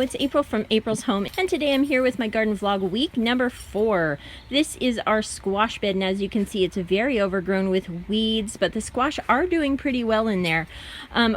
it's April from April's Home, and today I'm here with my garden vlog week number 4. This is our squash bed, and as you can see, it's very overgrown with weeds, but the squash are doing pretty well in there.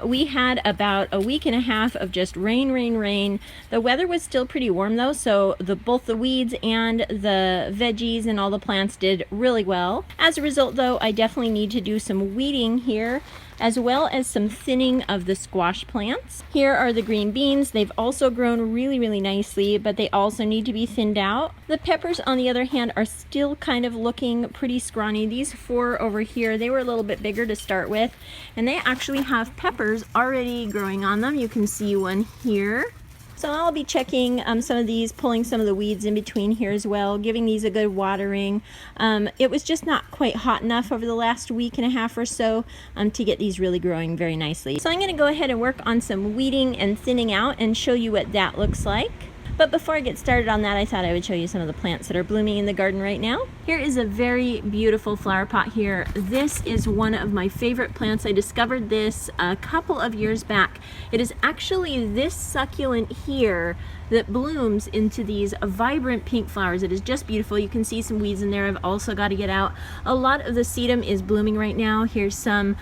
We had about a week and a half of just rain. The weather was still pretty warm though, so both the weeds and the veggies and all the plants did really well. As a result though, I definitely need to do some weeding here, as well as some thinning of the squash plants. Here are the green beans. They've also grown really nicely, but they also need to be thinned out. The peppers, on the other hand, are still kind of looking pretty scrawny. These 4 over here, they were a little bit bigger to start with, and they actually have peppers already growing on them. You can see one here. So I'll be checking some of these, pulling some of the weeds in between here as well, giving these a good watering. It was just not quite hot enough over the last week and a half or so to get these really growing very nicely. So I'm going to go ahead and work on some weeding and thinning out and show you what that looks like. But before I get started on that, I thought I would show you some of the plants that are blooming in the garden right now. Here is a very beautiful flower pot here. This is one of my favorite plants. I discovered this a couple of years back. It is actually this succulent here that blooms into these vibrant pink flowers. It is just beautiful. You can see some weeds in there I've also got to get out. A lot of the sedum is blooming right now. Here's some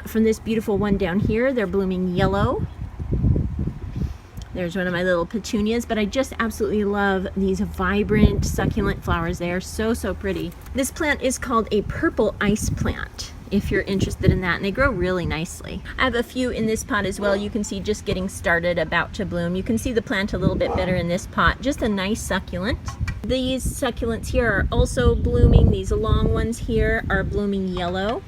from this beautiful one down here. They're blooming yellow. There's one of my little petunias, but I just absolutely love these vibrant succulent flowers. They are so pretty. This plant is called a purple ice plant, if you're interested in that, and they grow really nicely. I have a few in this pot as well. You can see just getting started, about to bloom. You can see the plant a little bit better in this pot. Just a nice succulent. These succulents here are also blooming. These long ones here are blooming yellow.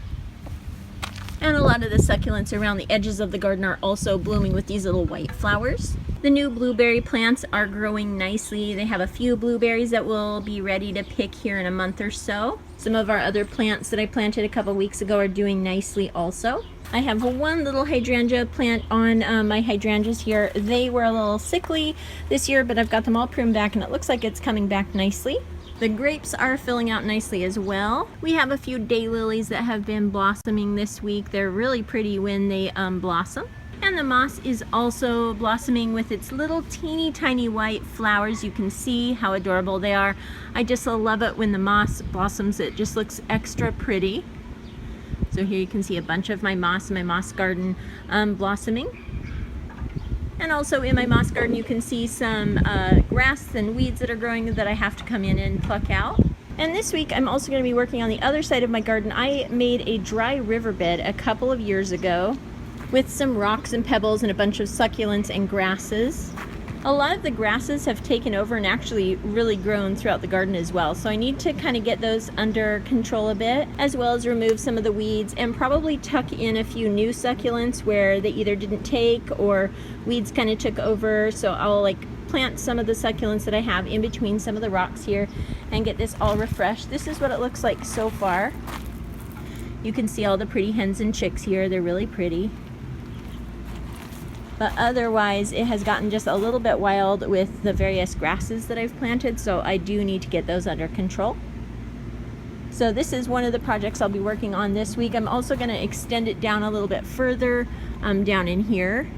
And a lot of the succulents around the edges of the garden are also blooming with these little white flowers. The new blueberry plants are growing nicely. They have a few blueberries that will be ready to pick here in a month or so. Some of our other plants that I planted a couple weeks ago are doing nicely also. I have one little hydrangea plant on my hydrangeas here. They were a little sickly this year, but I've got them all pruned back and it looks like it's coming back nicely. The grapes are filling out nicely as well. We have a few daylilies that have been blossoming this week. They're really pretty when they blossom. And the moss is also blossoming with its little teeny tiny white flowers. You can see how adorable they are. I just love it when the moss blossoms. It just looks extra pretty. So here you can see a bunch of my moss in my moss garden blossoming. And also in my moss garden you can see some grass and weeds that are growing that I have to come in and pluck out. And this week I'm also going to be working on the other side of my garden. I made a dry riverbed a couple of years ago with some rocks and pebbles and a bunch of succulents and grasses. A lot of the grasses have taken over and actually really grown throughout the garden as well. So I need to kind of get those under control a bit, as well as remove some of the weeds and probably tuck in a few new succulents where they either didn't take or weeds kind of took over. So I'll plant some of the succulents that I have in between some of the rocks here and get this all refreshed. This is what it looks like so far. You can see all the pretty hens and chicks here. They're really pretty. But otherwise it has gotten just a little bit wild with the various grasses that I've planted, so I do need to get those under control. So this is one of the projects I'll be working on this week. I'm also going to extend it down a little bit further down in here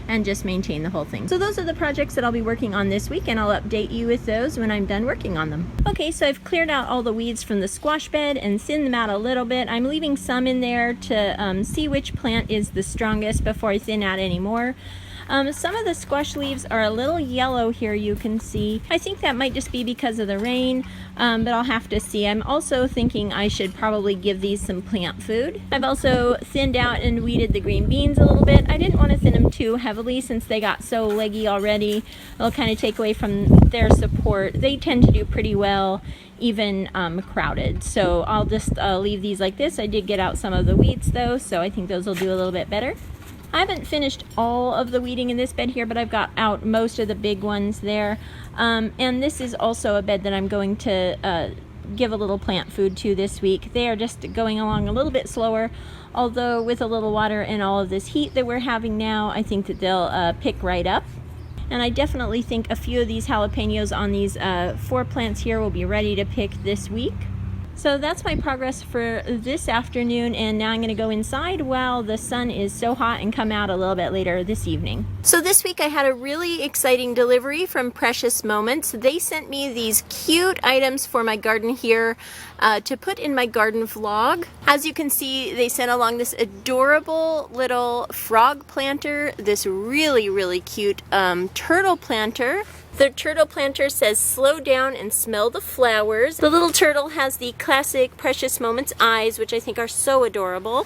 and just maintain the whole thing. So those are the projects that I'll be working on this week, and I'll update you with those when I'm done working on them. Okay, so I've cleared out all the weeds from the squash bed and thinned them out a little bit. I'm leaving some in there to see which plant is the strongest before I thin out any more. Some of the squash leaves are a little yellow here, you can see. I think that might just be because of the rain, but I'll have to see. I'm also thinking I should probably give these some plant food. I've also thinned out and weeded the green beans a little bit. I didn't want to thin them too heavily since they got so leggy already. It'll kind of take away from their support. They tend to do pretty well even crowded. So I'll just leave these like this. I did get out some of the weeds though, so I think those will do a little bit better. I haven't finished all of the weeding in this bed here, but I've got out most of the big ones there. And this is also a bed that I'm going to give a little plant food to this week. They are just going along a little bit slower, although with a little water and all of this heat that we're having now, I think that they'll pick right up. And I definitely think a few of these jalapenos on these 4 plants here will be ready to pick this week. So that's my progress for this afternoon, and now I'm going to go inside while the sun is so hot and come out a little bit later this evening. So this week I had a really exciting delivery from Precious Moments. They sent me these cute items for my garden here to put in my garden vlog. As you can see, they sent along this adorable little frog planter, this really cute turtle planter. The turtle planter says, "Slow down and smell the flowers." The little turtle has the classic Precious Moments eyes, which I think are so adorable.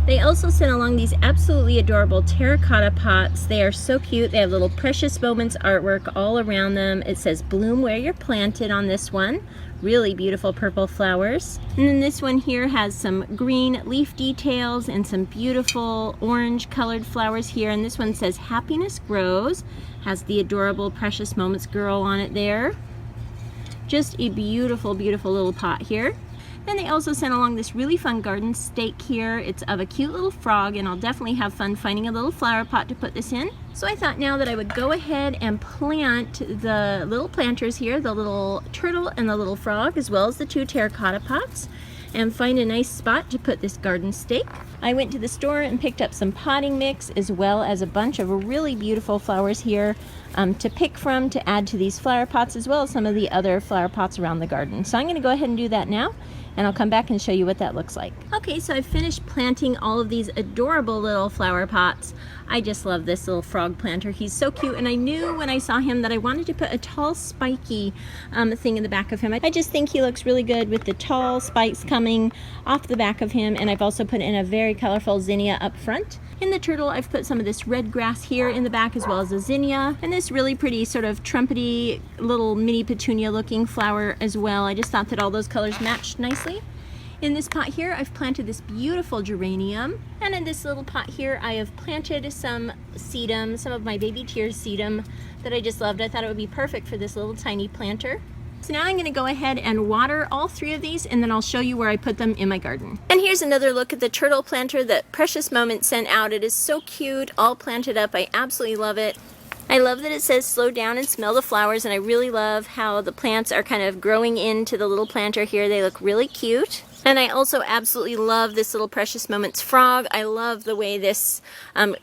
They also sent along these absolutely adorable terracotta pots. They are so cute. They have little Precious Moments artwork all around them. It says, "Bloom where you're planted" on this one. Really beautiful purple flowers. And then this one here has some green leaf details and some beautiful orange colored flowers here. And this one says, "Happiness Grows." Has the adorable Precious Moments girl on it there. Just a beautiful little pot here. Then they also sent along this really fun garden stake here. It's of a cute little frog, and I'll definitely have fun finding a little flower pot to put this in. So I thought now that I would go ahead and plant the little planters here, the little turtle and the little frog, as well as the 2 terracotta pots, and find a nice spot to put this garden stake. I went to the store and picked up some potting mix, as well as a bunch of really beautiful flowers here to pick from to add to these flower pots, as well as some of the other flower pots around the garden. So I'm going to go ahead and do that now, and I'll come back and show you what that looks like. Okay, so I've finished planting all of these adorable little flower pots. I just love this little frog planter. He's so cute, and I knew when I saw him that I wanted to put a tall spiky thing in the back of him. I just think he looks really good with the tall spikes coming off the back of him, and I've also put in a very colorful zinnia up front. In the turtle, I've put some of this red grass here in the back, as well as a zinnia, and this really pretty sort of trumpety little mini petunia looking flower as well. I just thought that all those colors matched nicely. In this pot here, I've planted this beautiful geranium, and in this little pot here, I have planted some sedum, some of my baby tears sedum that I just loved. I thought it would be perfect for this little tiny planter. So now I'm going to go ahead and water all 3 of these, and then I'll show you where I put them in my garden. And here's another look at the turtle planter that Precious Moments sent out. It is so cute, all planted up. I absolutely love it. I love that it says, "Slow down and smell the flowers," and I really love how the plants are kind of growing into the little planter here. They look really cute. And I also absolutely love this little Precious Moments frog. I love the way this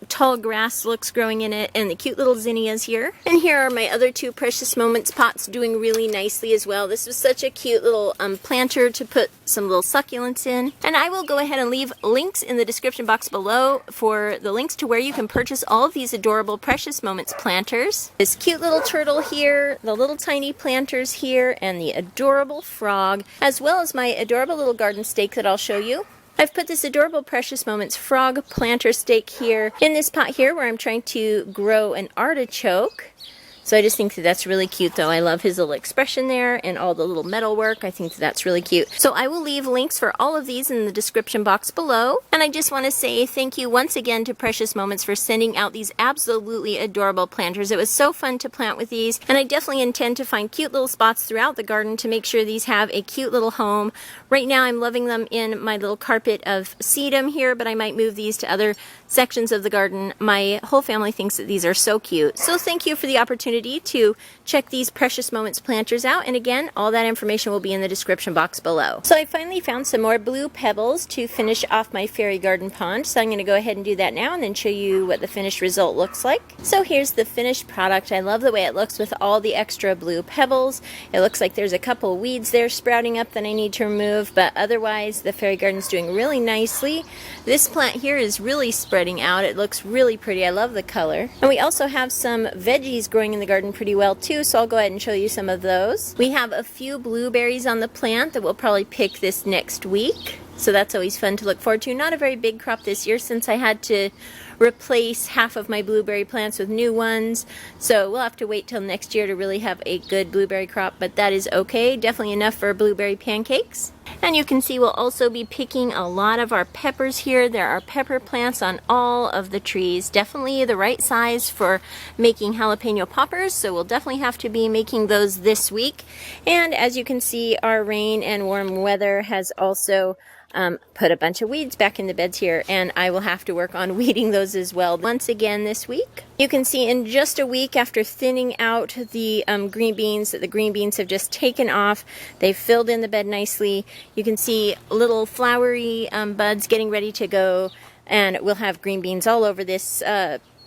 tall grass looks growing in it, and the cute little zinnias here. And here are my other 2 Precious Moments pots doing really nicely as well. This was such a cute little planter to put some little succulents in. And I will go ahead and leave links in the description box below for the links to where you can purchase all of these adorable Precious Moments planters. This cute little turtle here, the little tiny planters here, and the adorable frog, as well as my adorable little garden stake that I'll show you. I've put this adorable Precious Moments frog planter stake here in this pot here where I'm trying to grow an artichoke. So I just think that that's really cute, though. I love his little expression there and all the little metal work. I think that that's really cute. So I will leave links for all of these in the description box below. And I just want to say thank you once again to Precious Moments for sending out these absolutely adorable planters. It was so fun to plant with these, and I definitely intend to find cute little spots throughout the garden to make sure these have a cute little home. Right now I'm loving them in my little carpet of sedum here, but I might move these to other sections of the garden. My whole family thinks that these are so cute. So thank you for the opportunity to check these Precious Moments planters out, and again, all that information will be in the description box below. So I finally found some more blue pebbles to finish off my fairy garden pond, so I'm going to go ahead and do that now and then show you what the finished result looks like. So here's the finished product. I love the way it looks with all the extra blue pebbles. It looks like there's a couple weeds there sprouting up that I need to remove, but otherwise the fairy garden's doing really nicely. This plant here is really spreading out. It looks really pretty. I love the color. And we also have some veggies growing in the garden pretty well too, so I'll go ahead and show you some of those. We have a few blueberries on the plant that we'll probably pick this next week, so that's always fun to look forward to. Not a very big crop this year since I had to replace half of my blueberry plants with new ones, so we'll have to wait till next year to really have a good blueberry crop, but that is okay. Definitely enough for blueberry pancakes. And you can see we'll also be picking a lot of our peppers here. There are pepper plants on all of the trees. Definitely the right size for making jalapeno poppers, so we'll definitely have to be making those this week. And as you can see, our rain and warm weather has also put a bunch of weeds back in the beds here, and I will have to work on weeding those those as well once again this week. You can see in just a week after thinning out the green beans that the green beans have just taken off. They've filled in the bed nicely. You can see little flowery buds getting ready to go, and we'll have green beans all over this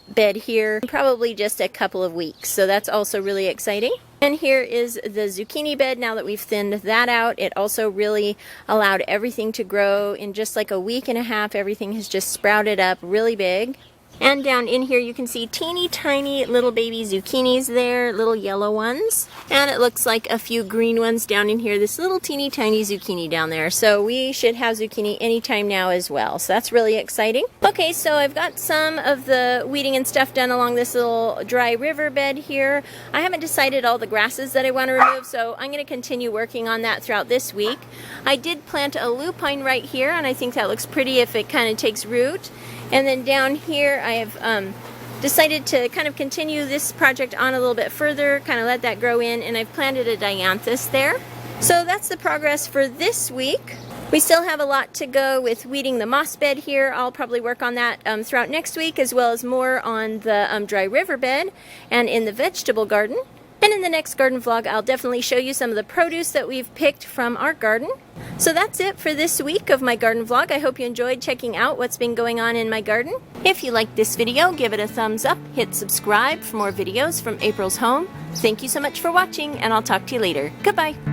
bed here in probably just a couple of weeks. So that's also really exciting. And here is the zucchini bed. Now that we've thinned that out, it also really allowed everything to grow. In just like a week and a half, everything has just sprouted up really big. And down in here you can see teeny tiny little baby zucchinis there, little yellow ones. And it looks like a few green ones down in here, this little teeny tiny zucchini down there. So we should have zucchini anytime now as well. So that's really exciting. Okay, so I've got some of the weeding and stuff done along this little dry river bed here. I haven't decided all the grasses that I want to remove, so I'm going to continue working on that throughout this week. I did plant a lupine right here, and I think that looks pretty if it kind of takes root. And then down here I have decided to kind of continue this project on a little bit further, kind of let that grow in, and I've planted a dianthus there. So that's the progress for this week. We still have a lot to go with weeding the moss bed here. I'll probably work on that throughout next week, as well as more on the dry river bed and in the vegetable garden. And in the next garden vlog, I'll definitely show you some of the produce that we've picked from our garden. So that's it for this week of my garden vlog. I hope you enjoyed checking out what's been going on in my garden. If you liked this video, give it a thumbs up, hit subscribe for more videos from April's Home. Thank you so much for watching, and I'll talk to you later. Goodbye.